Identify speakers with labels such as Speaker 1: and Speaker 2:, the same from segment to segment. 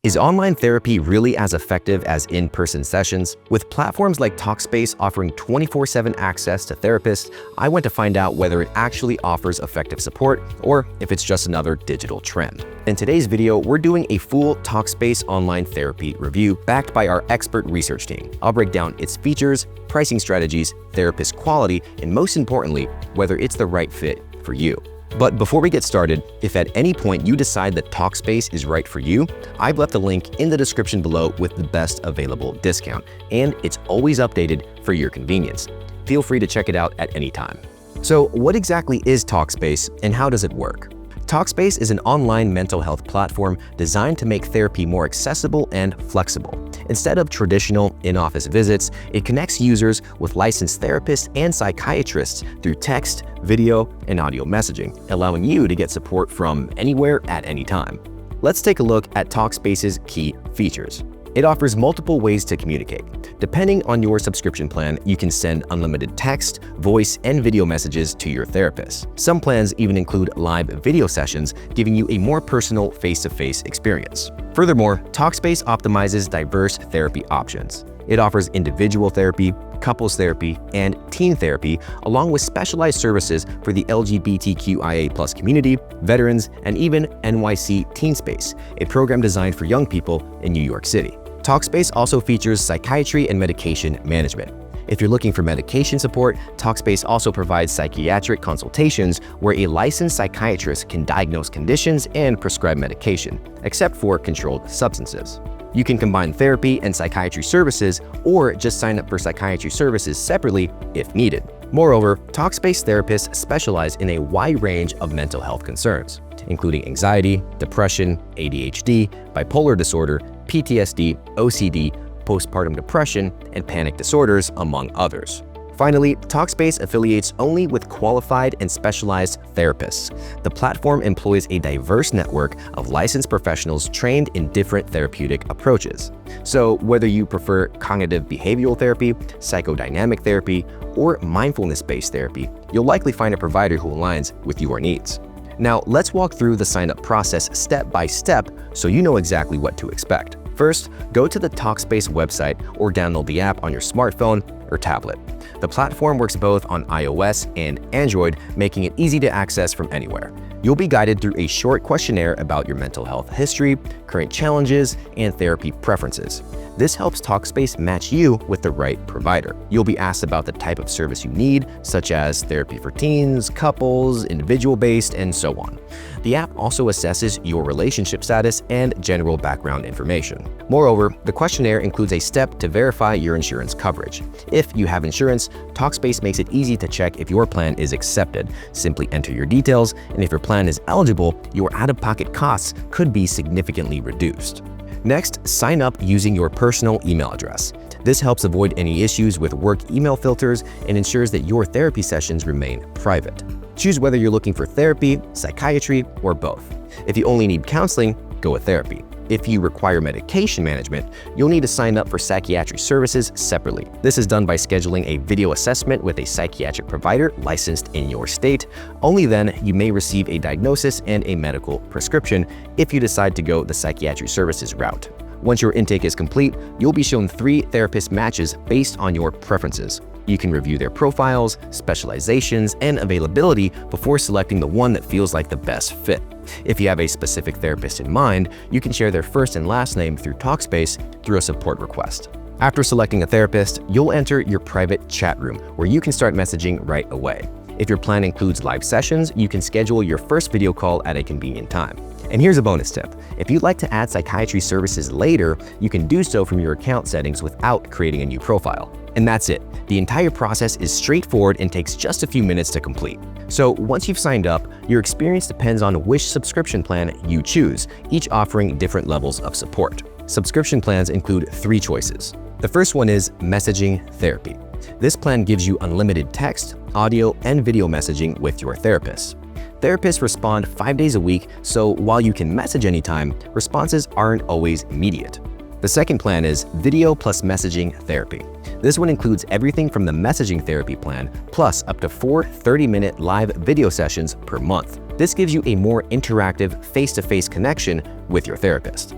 Speaker 1: Is online therapy really as effective as in-person sessions? With platforms like Talkspace offering 24/7 access to therapists, I went to find out whether it actually offers effective support or if it's just another digital trend. In today's video, we're doing a full Talkspace online therapy review backed by our expert research team. I'll break down its features, pricing strategies, therapist quality, and most importantly, whether it's the right fit for you. But before we get started, if at any point you decide that Talkspace is right for you, I've left a link in the description below with the best available discount, and it's always updated for your convenience. Feel free to check it out at any time. So what exactly is Talkspace and how does it work? Talkspace is an online mental health platform designed to make therapy more accessible and flexible. Instead of traditional in-office visits, it connects users with licensed therapists and psychiatrists through text, video, and audio messaging, allowing you to get support from anywhere at any time. Let's take a look at Talkspace's key features. It offers multiple ways to communicate. Depending on your subscription plan, you can send unlimited text, voice, and video messages to your therapist. Some plans even include live video sessions, giving you a more personal face-to-face experience. Furthermore, Talkspace optimizes diverse therapy options. It offers individual therapy, couples therapy, and teen therapy, along with specialized services for the LGBTQIA+ community, veterans, and even NYC Teen Space, a program designed for young people in New York City. Talkspace also features psychiatry and medication management. If you're looking for medication support, Talkspace also provides psychiatric consultations where a licensed psychiatrist can diagnose conditions and prescribe medication, except for controlled substances. You can combine therapy and psychiatry services or just sign up for psychiatry services separately if needed. Moreover, Talkspace therapists specialize in a wide range of mental health concerns, including anxiety, depression, ADHD, bipolar disorder, PTSD, OCD, postpartum depression, and panic disorders, among others. Finally, Talkspace affiliates only with qualified and specialized therapists. The platform employs a diverse network of licensed professionals trained in different therapeutic approaches. So whether you prefer cognitive behavioral therapy, psychodynamic therapy, or mindfulness-based therapy, you'll likely find a provider who aligns with your needs. Now, let's walk through the sign-up process step by step so you know exactly what to expect. First, go to the Talkspace website or download the app on your smartphone or tablet. The platform works both on iOS and Android, making it easy to access from anywhere. You'll be guided through a short questionnaire about your mental health history, current challenges, and therapy preferences. This helps Talkspace match you with the right provider. You'll be asked about the type of service you need, such as therapy for teens, couples, individual-based, and so on. The app also assesses your relationship status and general background information. Moreover, the questionnaire includes a step to verify your insurance coverage. If you have insurance, Talkspace makes it easy to check if your plan is accepted. Simply enter your details, and if your plan is eligible, your out-of-pocket costs could be significantly reduced. Next, sign up using your personal email address. This helps avoid any issues with work email filters and ensures that your therapy sessions remain private. Choose whether you're looking for therapy, psychiatry, or both. If you only need counseling, go with therapy. If you require medication management, you'll need to sign up for psychiatry services separately. This is done by scheduling a video assessment with a psychiatric provider licensed in your state. Only then you may receive a diagnosis and a medical prescription if you decide to go the psychiatry services route. Once your intake is complete, you'll be shown 3 therapist matches based on your preferences. You can review their profiles, specializations, and availability before selecting the one that feels like the best fit. If you have a specific therapist in mind, you can share their first and last name through Talkspace through a support request. After selecting a therapist, you'll enter your private chat room where you can start messaging right away. If your plan includes live sessions, you can schedule your first video call at a convenient time. And here's a bonus tip. If you'd like to add psychiatry services later, you can do so from your account settings without creating a new profile. And that's it. The entire process is straightforward and takes just a few minutes to complete. So once you've signed up, your experience depends on which subscription plan you choose, each offering different levels of support. Subscription plans include 3 choices. The first one is messaging therapy. This plan gives you unlimited text, audio, and video messaging with your therapist. Therapists respond 5 days a week, so while you can message anytime, responses aren't always immediate. The second plan is video plus messaging therapy. This one includes everything from the messaging therapy plan, plus up to 4 30-minute live video sessions per month. This gives you a more interactive, face-to-face connection with your therapist.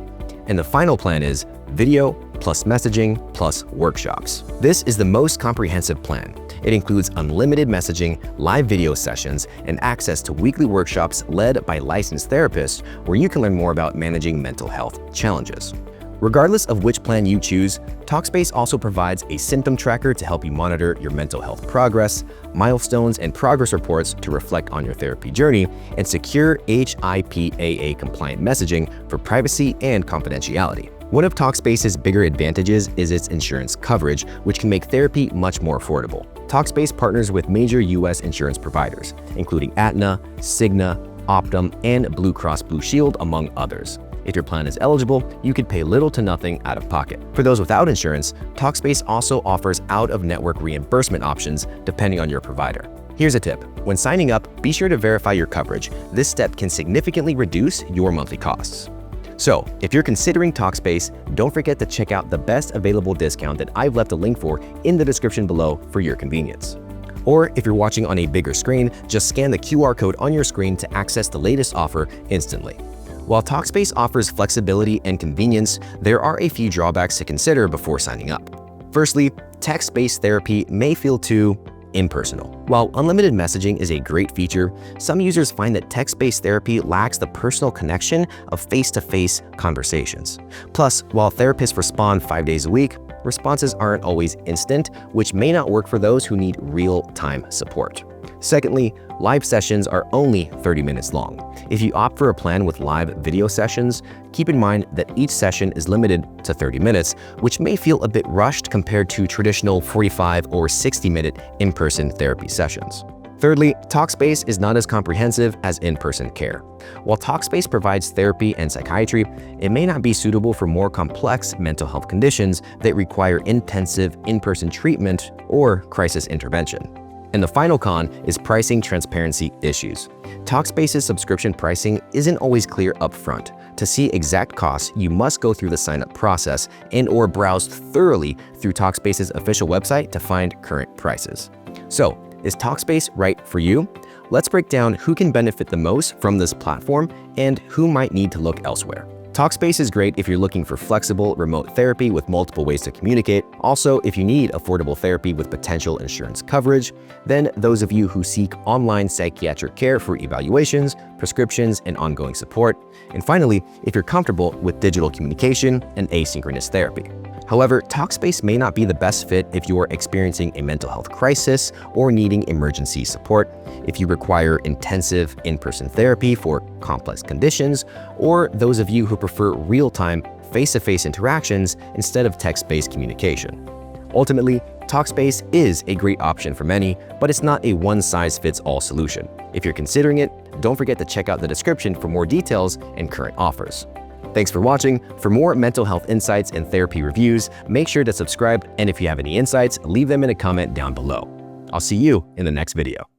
Speaker 1: And the final plan is video plus messaging plus workshops. This is the most comprehensive plan. It includes unlimited messaging, live video sessions, and access to weekly workshops led by licensed therapists where you can learn more about managing mental health challenges. Regardless of which plan you choose, Talkspace also provides a symptom tracker to help you monitor your mental health progress, milestones and progress reports to reflect on your therapy journey, and secure HIPAA-compliant messaging for privacy and confidentiality. One of Talkspace's bigger advantages is its insurance coverage, which can make therapy much more affordable. Talkspace partners with major U.S. insurance providers, including Aetna, Cigna, Optum, and Blue Cross Blue Shield, among others. If your plan is eligible, you could pay little to nothing out of pocket. For those without insurance, Talkspace also offers out-of-network reimbursement options depending on your provider. Here's a tip. When signing up, be sure to verify your coverage. This step can significantly reduce your monthly costs. So, if you're considering Talkspace, don't forget to check out the best available discount that I've left a link for in the description below for your convenience. Or if you're watching on a bigger screen, just scan the QR code on your screen to access the latest offer instantly. While Talkspace offers flexibility and convenience, there are a few drawbacks to consider before signing up. Firstly, text-based therapy may feel too impersonal. While unlimited messaging is a great feature, some users find that text-based therapy lacks the personal connection of face-to-face conversations. Plus, while therapists respond 5 days a week, responses aren't always instant, which may not work for those who need real-time support. Secondly, live sessions are only 30 minutes long. If you opt for a plan with live video sessions, keep in mind that each session is limited to 30 minutes, which may feel a bit rushed compared to traditional 45 or 60-minute in-person therapy sessions. Thirdly, Talkspace is not as comprehensive as in-person care. While Talkspace provides therapy and psychiatry, it may not be suitable for more complex mental health conditions that require intensive in-person treatment or crisis intervention. And the final con is pricing transparency issues. Talkspace's subscription pricing isn't always clear upfront. To see exact costs, you must go through the sign-up process and/or browse thoroughly through Talkspace's official website to find current prices. So, is Talkspace right for you? Let's break down who can benefit the most from this platform and who might need to look elsewhere. Talkspace is great if you're looking for flexible, remote therapy with multiple ways to communicate. Also, if you need affordable therapy with potential insurance coverage. Then those of you who seek online psychiatric care for evaluations, prescriptions, and ongoing support. And finally, if you're comfortable with digital communication and asynchronous therapy. However, Talkspace may not be the best fit if you're experiencing a mental health crisis or needing emergency support, if you require intensive in-person therapy for complex conditions, or those of you who prefer real-time, face-to-face interactions instead of text-based communication. Ultimately, Talkspace is a great option for many, but it's not a one-size-fits-all solution. If you're considering it, don't forget to check out the description for more details and current offers. Thanks for watching. For more mental health insights and therapy reviews, make sure to subscribe, and if you have any insights, leave them in a comment down below. I'll see you in the next video.